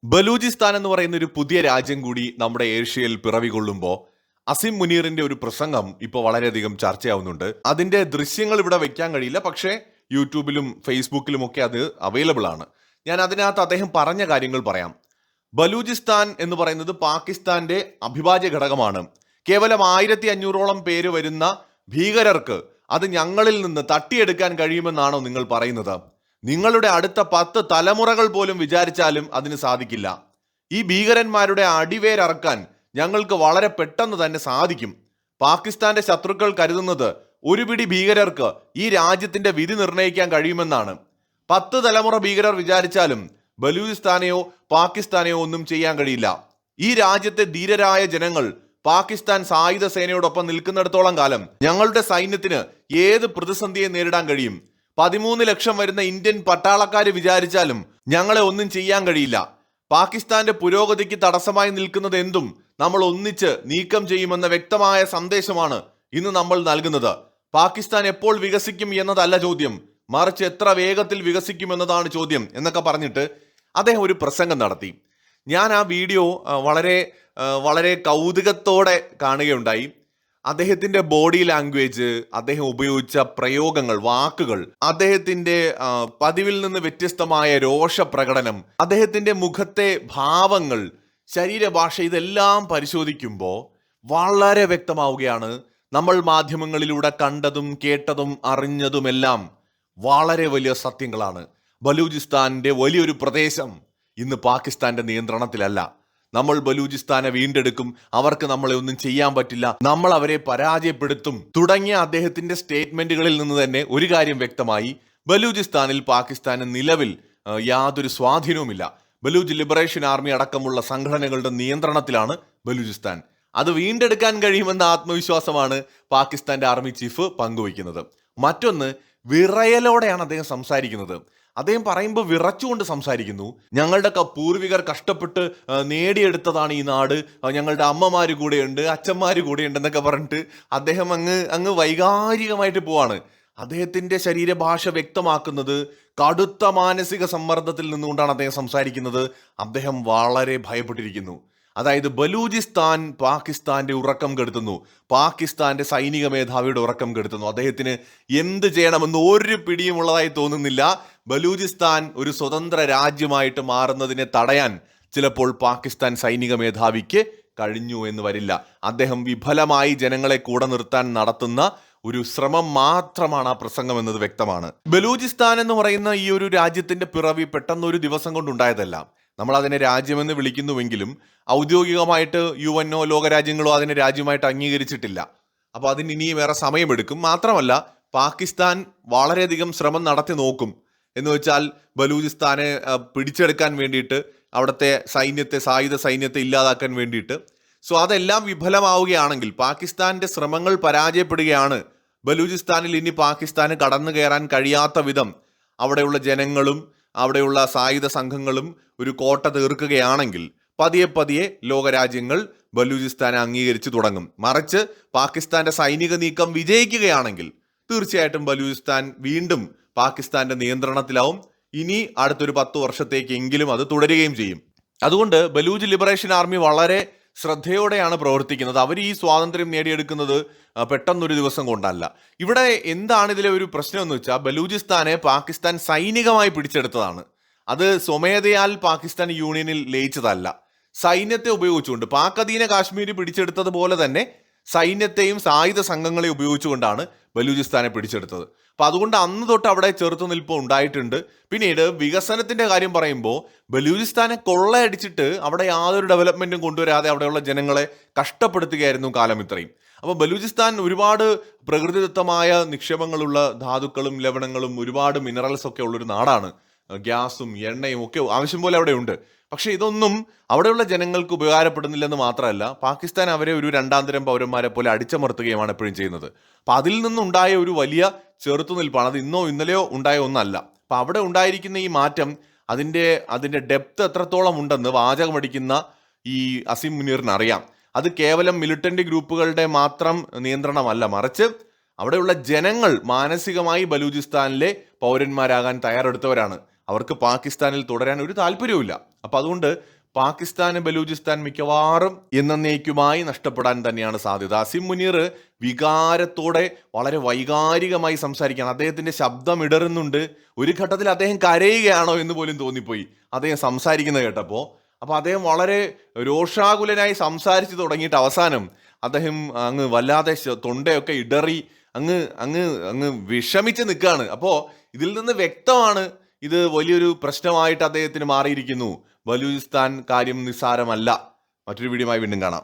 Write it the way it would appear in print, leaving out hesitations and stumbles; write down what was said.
ബലൂചിസ്ഥാൻ എന്ന് പറയുന്ന ഒരു പുതിയ രാജ്യം കൂടി നമ്മുടെ ഏഷ്യയിൽ പിറവികൊള്ളുമ്പോൾ അസിം മുനീറിന്റെ ഒരു പ്രസംഗം ഇപ്പോൾ വളരെയധികം ചർച്ചയാവുന്നുണ്ട്. അതിന്റെ ദൃശ്യങ്ങൾ ഇവിടെ വെക്കാൻ കഴിയില്ല, പക്ഷേ യൂട്യൂബിലും ഫേസ്ബുക്കിലും ഒക്കെ അത് അവൈലബിൾ ആണ്. ഞാൻ അതിനകത്ത് അദ്ദേഹം പറഞ്ഞ കാര്യങ്ങൾ പറയാം. ബലൂചിസ്ഥാൻ എന്ന് പറയുന്നത് പാകിസ്ഥാന്റെ അവിഭാജ്യ ഘടകമാണ്. കേവലം 1500ഓളം പേര് വരുന്ന ഭീകരർക്ക് അത് ഞങ്ങളിൽ നിന്ന് തട്ടിയെടുക്കാൻ കഴിയുമെന്നാണോ നിങ്ങൾ പറയുന്നത്? നിങ്ങളുടെ അടുത്ത 10 തലമുറകൾ പോലും വിചാരിച്ചാലും അതിന് സാധിക്കില്ല. ഈ ഭീകരന്മാരുടെ അടിവേരറക്കാൻ ഞങ്ങൾക്ക് വളരെ പെട്ടെന്ന് തന്നെ സാധിക്കും. പാകിസ്ഥാന്റെ ശത്രുക്കൾ കരുതുന്നത് ഒരു പിടി ഭീകരർക്ക് ഈ രാജ്യത്തിന്റെ വിധി നിർണ്ണയിക്കാൻ കഴിയുമെന്നാണ്. 10 തലമുറ ഭീകരർ വിചാരിച്ചാലും ബലൂചിസ്ഥാനെയോ പാകിസ്ഥാനെയോ ഒന്നും ചെയ്യാൻ കഴിയില്ല. ഈ രാജ്യത്തെ ധീരരായ ജനങ്ങൾ പാകിസ്ഥാൻ സായുധ സേനയോടൊപ്പം നിൽക്കുന്നിടത്തോളം കാലം ഞങ്ങളുടെ സൈന്യത്തിന് ഏത് പ്രതിസന്ധിയെ നേരിടാൻ കഴിയും. 13 ലക്ഷം വരുന്ന ഇന്ത്യൻ പട്ടാളക്കാര് വിചാരിച്ചാലും ഞങ്ങളെ ഒന്നും ചെയ്യാൻ കഴിയില്ല. പാകിസ്ഥാന്റെ പുരോഗതിക്ക് തടസ്സമായി നിൽക്കുന്നത് എന്തും നമ്മൾ ഒന്നിച്ച് നീക്കം ചെയ്യുമെന്ന വ്യക്തമായ സന്ദേശമാണ് ഇന്ന് നമ്മൾ നൽകുന്നത്. പാകിസ്ഥാൻ എപ്പോൾ വികസിക്കും എന്നതല്ല ചോദ്യം, മറിച്ച് എത്ര വേഗത്തിൽ വികസിക്കുമെന്നതാണ് ചോദ്യം എന്നൊക്കെ പറഞ്ഞിട്ട് അദ്ദേഹം ഒരു പ്രസംഗം നടത്തി. ഞാൻ ആ വീഡിയോ വളരെ കൗതുകത്തോടെ കാണുകയുണ്ടായി. അദ്ദേഹത്തിന്റെ ബോഡി ലാംഗ്വേജ്, അദ്ദേഹം ഉപയോഗിച്ച പ്രയോഗങ്ങൾ, വാക്കുകൾ, അദ്ദേഹത്തിന്റെ പതിവിൽ നിന്ന് വ്യത്യസ്തമായ രോഷപ്രകടനം, അദ്ദേഹത്തിന്റെ മുഖത്തെ ഭാവങ്ങൾ, ശരീരഭാഷ, ഇതെല്ലാം പരിശോധിക്കുമ്പോൾ വളരെ വ്യക്തമാവുകയാണ് നമ്മൾ മാധ്യമങ്ങളിലൂടെ കണ്ടതും കേട്ടതും അറിഞ്ഞതുമെല്ലാം വളരെ വലിയ സത്യങ്ങളാണ്. ബലൂചിസ്ഥാന്റെ വലിയൊരു പ്രദേശം ഇന്ന് പാകിസ്ഥാന്റെ നിയന്ത്രണത്തിലല്ല. നമ്മൾ ബലൂചിസ്ഥാനെ വീണ്ടെടുക്കും, അവർക്ക് നമ്മളെ ഒന്നും ചെയ്യാൻ പറ്റില്ല, നമ്മൾ അവരെ പരാജയപ്പെടുത്തും തുടങ്ങിയ അദ്ദേഹത്തിന്റെ സ്റ്റേറ്റ്മെന്റുകളിൽ നിന്ന് തന്നെ ഒരു കാര്യം വ്യക്തമായി: ബലൂചിസ്ഥാനിൽ പാകിസ്ഥാന് നിലവിൽ യാതൊരു സ്വാധീനവുമില്ല. ബലൂച്ച് ലിബറേഷൻ ആർമി അടക്കമുള്ള സംഘടനകളുടെ നിയന്ത്രണത്തിലാണ് ബലൂചിസ്ഥാൻ. അത് വീണ്ടെടുക്കാൻ കഴിയുമെന്ന ആത്മവിശ്വാസമാണ് പാകിസ്ഥാന്റെ ആർമി ചീഫ് പങ്കുവയ്ക്കുന്നത്. മറ്റൊന്ന്, വിറയലോടെയാണ് അദ്ദേഹം സംസാരിക്കുന്നത്. അദ്ദേഹം പറയുമ്പോൾ വിറച്ചുകൊണ്ട് സംസാരിക്കുന്നു. ഞങ്ങളുടെ പൂർവികർ കഷ്ടപ്പെട്ട് നേടിയെടുത്തതാണ് ഈ നാട്, ഞങ്ങളുടെ അമ്മമാര് കൂടെയുണ്ട്, അച്ഛന്മാര് കൂടെയുണ്ട് എന്നൊക്കെ പറഞ്ഞിട്ട് അദ്ദേഹം അങ്ങ് വൈകാരികമായിട്ട് പോവാണ്. അദ്ദേഹത്തിന്റെ ശരീരഭാഷ വ്യക്തമാക്കുന്നത് കടുത്ത മാനസിക സമ്മർദ്ദത്തിൽ നിന്നുകൊണ്ടാണ് അദ്ദേഹം സംസാരിക്കുന്നത്. അദ്ദേഹം വളരെ ഭയപ്പെട്ടിരിക്കുന്നു. അതായത് ബലൂചിസ്ഥാൻ പാകിസ്ഥാന്റെ ഉറക്കം കെടുത്തുന്നു, പാകിസ്ഥാന്റെ സൈനിക മേധാവിയുടെ ഉറക്കം കെടുത്തുന്നു. അദ്ദേഹത്തിന് എന്ത് ചെയ്യണമെന്ന് ഒരു പിടിയും ഉള്ളതായി തോന്നുന്നില്ല. ബലൂചിസ്ഥാൻ ഒരു സ്വതന്ത്ര രാജ്യമായിട്ട് മാറുന്നതിനെ തടയാൻ ചിലപ്പോൾ പാകിസ്ഥാൻ സൈനിക മേധാവിക്ക് കഴിഞ്ഞു എന്ന് വരില്ല. അദ്ദേഹം വിഫലമായി ജനങ്ങളെ കൂടെ നിർത്താൻ നടത്തുന്ന ഒരു ശ്രമം മാത്രമാണ് ആ പ്രസംഗം എന്നത് വ്യക്തമാണ്. ബലൂചിസ്ഥാൻ എന്ന് പറയുന്ന ഈ ഒരു രാജ്യത്തിന്റെ പിറവി പെട്ടെന്ന് ഒരു ദിവസം കൊണ്ടുണ്ടായതല്ല. നമ്മൾ അതിനെ രാജ്യമെന്ന് വിളിക്കുന്നുവെങ്കിലും ഔദ്യോഗികമായിട്ട് UN ലോകരാജ്യങ്ങളോ അതിനെ രാജ്യമായിട്ട് അംഗീകരിച്ചിട്ടില്ല. അപ്പോൾ അതിന് ഇനിയും വേറെ സമയമെടുക്കും. മാത്രമല്ല, പാകിസ്ഥാൻ വളരെയധികം ശ്രമം നടത്തി നോക്കും. എന്ന് വെച്ചാൽ ബലൂചിസ്ഥാനെ പിടിച്ചെടുക്കാൻ വേണ്ടിയിട്ട്, അവിടുത്തെ സായുധ സൈന്യത്തെ ഇല്ലാതാക്കാൻ വേണ്ടിയിട്ട്. സോ അതെല്ലാം വിഫലമാവുകയാണെങ്കിൽ, പാകിസ്ഥാന്റെ ശ്രമങ്ങൾ പരാജയപ്പെടുകയാണ്, ബലൂചിസ്ഥാനിൽ ഇനി പാകിസ്ഥാന് കടന്നു കയറാൻ കഴിയാത്ത വിധം അവിടെയുള്ള ജനങ്ങളും അവിടെയുള്ള സായുധ സംഘങ്ങളും ഒരു കോട്ട തീർക്കുകയാണെങ്കിൽ പതിയെ പതിയെ ലോകരാജ്യങ്ങൾ ബലൂചിസ്ഥാനെ അംഗീകരിച്ചു തുടങ്ങും. മറിച്ച് പാകിസ്ഥാന്റെ സൈനിക നീക്കം വിജയിക്കുകയാണെങ്കിൽ തീർച്ചയായിട്ടും ബലൂചിസ്ഥാൻ വീണ്ടും പാകിസ്ഥാന്റെ നിയന്ത്രണത്തിലാവും. ഇനി അടുത്തൊരു 10 വർഷത്തേക്കെങ്കിലും അത് തുടരുകയും ചെയ്യും. അതുകൊണ്ട് ബലൂച്ച് ലിബറേഷൻ ആർമി വളരെ ശ്രദ്ധയോടെയാണ് പ്രവർത്തിക്കുന്നത്. അവർ ഈ സ്വാതന്ത്ര്യം നേടിയെടുക്കുന്നത് പെട്ടെന്നൊരു ദിവസം കൊണ്ടല്ല. ഇവിടെ എന്താണ് ഇതിലെ ഒരു പ്രശ്നം എന്ന് വെച്ചാൽ, ബലൂചിസ്ഥാനെ പാകിസ്ഥാൻ സൈനികമായി പിടിച്ചെടുത്തതാണ്. അത് സ്വമേധയാൽ പാകിസ്ഥാൻ യൂണിയനിൽ ലയിച്ചതല്ല. സൈന്യത്തെ ഉപയോഗിച്ചുകൊണ്ട്, പാക് അധീന കാശ്മീർ പിടിച്ചെടുത്തതുപോലെ തന്നെ സൈന്യത്തെയും സായുധ സംഘങ്ങളെയും ഉപയോഗിച്ചുകൊണ്ടാണ് ബലൂചിസ്ഥാനെ പിടിച്ചെടുത്തത്. അപ്പൊ അതുകൊണ്ട് അന്ന് തൊട്ട് അവിടെ ചെറുത്തുനിൽപ്പ് ഉണ്ടായിട്ടുണ്ട്. പിന്നീട് വികസനത്തിന്റെ കാര്യം പറയുമ്പോൾ ബലൂചിസ്ഥാനെ കൊള്ളയടിച്ചിട്ട് അവിടെ യാതൊരു ഡെവലപ്മെന്റും കൊണ്ടുവരാതെ അവിടെയുള്ള ജനങ്ങളെ കഷ്ടപ്പെടുത്തുകയായിരുന്നു കാലം ഇത്രയും. അപ്പോൾ ബലൂചിസ്ഥാൻ ഒരുപാട് പ്രകൃതിദത്തമായ നിക്ഷേപങ്ങളുള്ള ധാതുക്കളും ലവണങ്ങളും ഒരുപാട് മിനറൽസ് ഒക്കെ ഉള്ളൊരു നാടാണ്. ഗ്യാസും എണ്ണയും ഒക്കെ ആവശ്യം പോലെ അവിടെ ഉണ്ട്. പക്ഷെ ഇതൊന്നും അവിടെയുള്ള ജനങ്ങൾക്ക് ഉപകാരപ്പെടുന്നില്ലെന്ന് മാത്രമല്ല, പാകിസ്ഥാൻ അവരെ ഒരു രണ്ടാന്തരം പൗരന്മാരെ പോലെ അടിച്ചമർത്തുകയുമാണ് എപ്പോഴും ചെയ്യുന്നത്. അപ്പം അതിൽ നിന്നുണ്ടായ ഒരു വലിയ ചെറുത്തുനിൽപ്പാണ്. അത് ഇന്നോ ഇന്നലെയോ ഉണ്ടായ ഒന്നല്ല. അപ്പം അവിടെ ഉണ്ടായിരിക്കുന്ന ഈ മാറ്റം, അതിൻ്റെ ഡെപ്ത് എത്രത്തോളം ഉണ്ടെന്ന് വാചകമടിക്കുന്ന ഈ അസിം മുനീറിന് അറിയാം. അത് കേവലം മിലിറ്റന്റ് ഗ്രൂപ്പുകളുടെ മാത്രം നിയന്ത്രണമല്ല, മറിച്ച് അവിടെയുള്ള ജനങ്ങൾ മാനസികമായി ബലൂചിസ്ഥാനിലെ പൗരന്മാരാകാൻ തയ്യാറെടുത്തവരാണ്. അവർക്ക് പാകിസ്ഥാനിൽ തുടരാൻ ഒരു താല്പര്യവുമില്ല. അപ്പൊ അതുകൊണ്ട് പാകിസ്ഥാന് ബലൂചിസ്ഥാൻ മിക്കവാറും എന്നേക്കുമായി നഷ്ടപ്പെടാൻ തന്നെയാണ് സാധ്യത. അസിം മുനീർ വികാരത്തോടെ വളരെ വൈകാരികമായി സംസാരിക്കുകയാണ്. അദ്ദേഹത്തിന്റെ ശബ്ദം ഇടറുന്നുണ്ട്. ഒരു ഘട്ടത്തിൽ അദ്ദേഹം കരയുകയാണോ എന്ന് പോലും തോന്നിപ്പോയി അദ്ദേഹം സംസാരിക്കുന്നത് കേട്ടപ്പോൾ. അപ്പൊ അദ്ദേഹം വളരെ രോഷാകുലനായി സംസാരിച്ചു തുടങ്ങിയിട്ട് അവസാനം അദ്ദേഹം അങ്ങ് വല്ലാതെ തൊണ്ടയൊക്കെ ഇടറി അങ്ങ് അങ്ങ് അങ്ങ് വിഷമിച്ച് നിൽക്കുകയാണ്. അപ്പോ ഇതിൽ നിന്ന് വ്യക്തമാണ് ഇത് വലിയൊരു പ്രശ്നമായിട്ട് അദ്ദേഹത്തിന് മാറിയിരിക്കുന്നു. ബലൂചിസ്ഥാൻ കാര്യം നിസ്സാരമല്ല. മറ്റൊരു വീഡിയോയുമായി വീണ്ടും കാണാം.